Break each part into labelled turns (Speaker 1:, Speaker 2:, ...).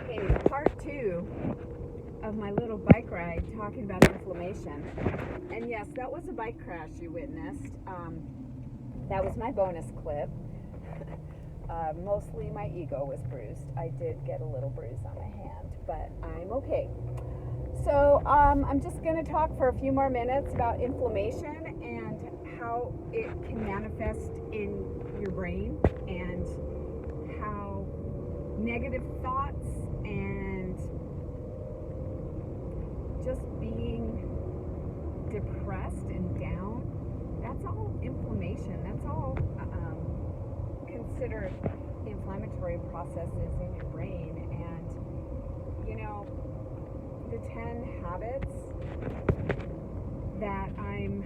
Speaker 1: Okay, part two of my little bike ride talking about inflammation. And yes, that was a bike crash you witnessed. That was my bonus clip. Mostly my ego was bruised. I did get a little bruise on my hand, but I'm okay. So I'm just going to talk for a few more minutes about inflammation and how it can manifest in your brain and how negative thoughts and just being depressed and down, that's all inflammation. That's all considered inflammatory processes in your brain. And, you know, the 10 habits that I'm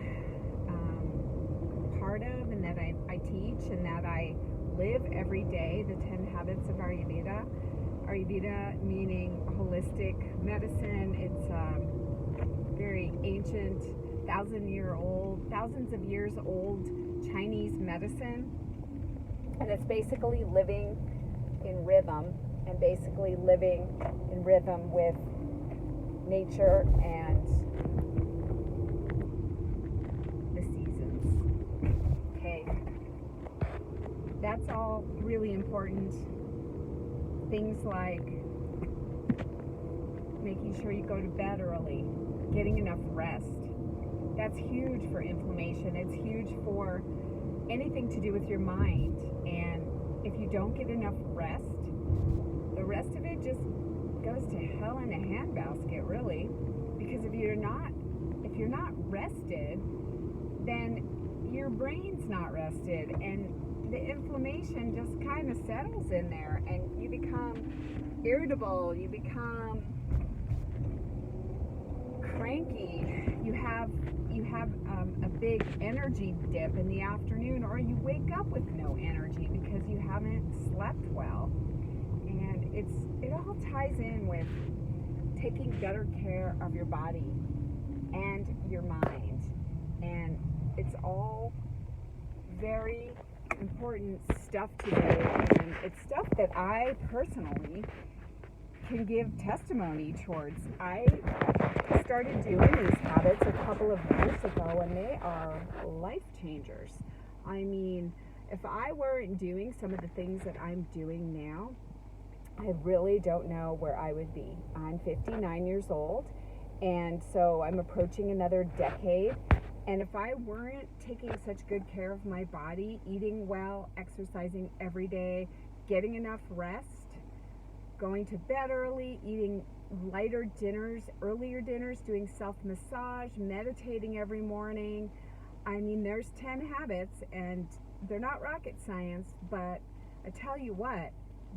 Speaker 1: part of and that I teach and that I live every day, the 10 habits of Ayurveda. Ayurveda meaning holistic medicine. It's very ancient, thousands of years old Chinese medicine. And it's basically living in rhythm and basically living in rhythm with nature and the seasons. Okay. That's all really important. Things like making sure you go to bed early, getting enough rest. That's huge for inflammation. It's huge for anything to do with your mind. And if you don't get enough rest, the rest of it just goes to hell in a handbasket, really. Because if you're not rested, then your brain's not rested, and the inflammation just kind of settles in there, and you become irritable, you become cranky, you have a big energy dip in the afternoon, or you wake up with no energy because you haven't slept well. And it all ties in with taking better care of your body and your mind. And it's all very important stuff today, and it's stuff that I personally can give testimony towards. I started doing these habits a couple of years ago, and they are life changers. I mean, if I weren't doing some of the things that I'm doing now, I really don't know where I would be. I'm 59 years old, and so I'm approaching another decade. And if I weren't taking such good care of my body, eating well, exercising every day, getting enough rest, going to bed early, eating lighter dinners, earlier dinners, doing self-massage, meditating every morning. I mean, there's 10 habits, and they're not rocket science, but I tell you what,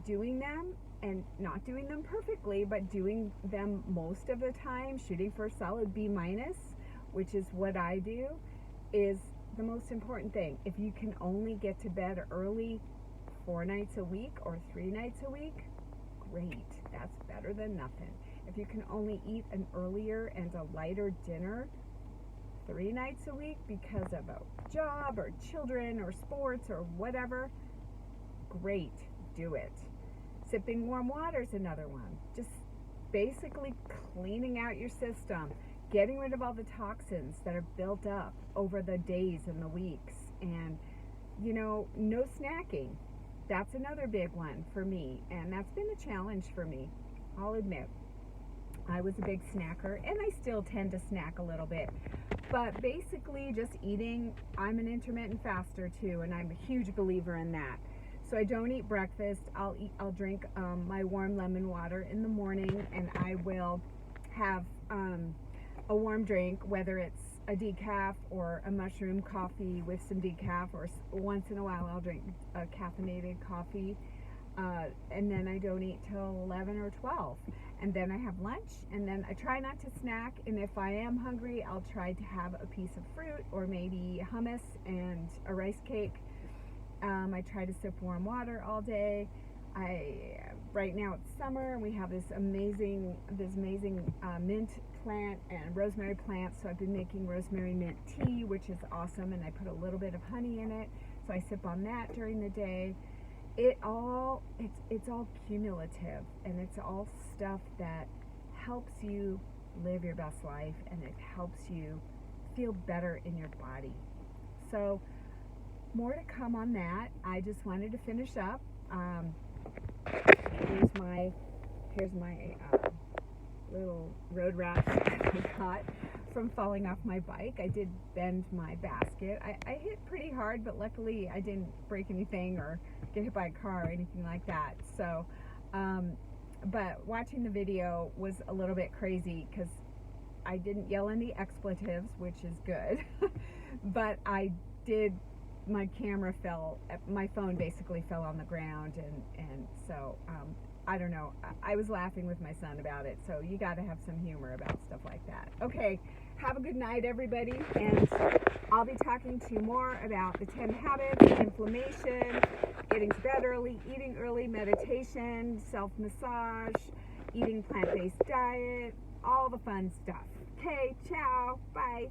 Speaker 1: doing them and not doing them perfectly, but doing them most of the time, shooting for a solid B-, which is what I do, is the most important thing. If you can only get to bed early 4 nights a week or 3 nights a week, great. That's better than nothing. If you can only eat an earlier and a lighter dinner 3 nights a week because of a job or children or sports or whatever, great, do it. Sipping warm water is another one. Just basically cleaning out your system, getting rid of all the toxins that are built up over the days and the weeks. And, no snacking. That's another big one for me, and that's been a challenge for me, I'll admit. I was a big snacker, and I still tend to snack a little bit. But basically just eating, I'm an intermittent faster too, and I'm a huge believer in that. So I don't eat breakfast. I'll drink my warm lemon water in the morning, and I will have a warm drink, whether it's a decaf or a mushroom coffee with some decaf, or once in a while I'll drink a caffeinated coffee, and then I don't eat till 11 or 12, and then I have lunch, and then I try not to snack, and if I am hungry, I'll try to have a piece of fruit or maybe hummus and a rice cake. I try to sip warm water all day. Right now it's summer, and we have this amazing mint plant and rosemary plant, so I've been making rosemary mint tea, which is awesome, and I put a little bit of honey in it, so I sip on that during the day. it's all cumulative, and it's all stuff that helps you live your best life, and it helps you feel better in your body. So more to come on that. I just wanted to finish up. Here's my little road rash that I got from falling off my bike. I did bend my basket. I hit pretty hard, but luckily I didn't break anything or get hit by a car or anything like that. So, but watching the video was a little bit crazy because I didn't yell any expletives, which is good, but I did. My camera fell, my phone basically fell on the ground, and so I don't know. I was laughing with my son about it, so you got to have some humor about stuff like that. Okay, have a good night, everybody, and I'll be talking to you more about the 10 habits, inflammation, getting to bed early, eating early, meditation, self-massage, eating plant-based diet, all the fun stuff. Okay, ciao, bye.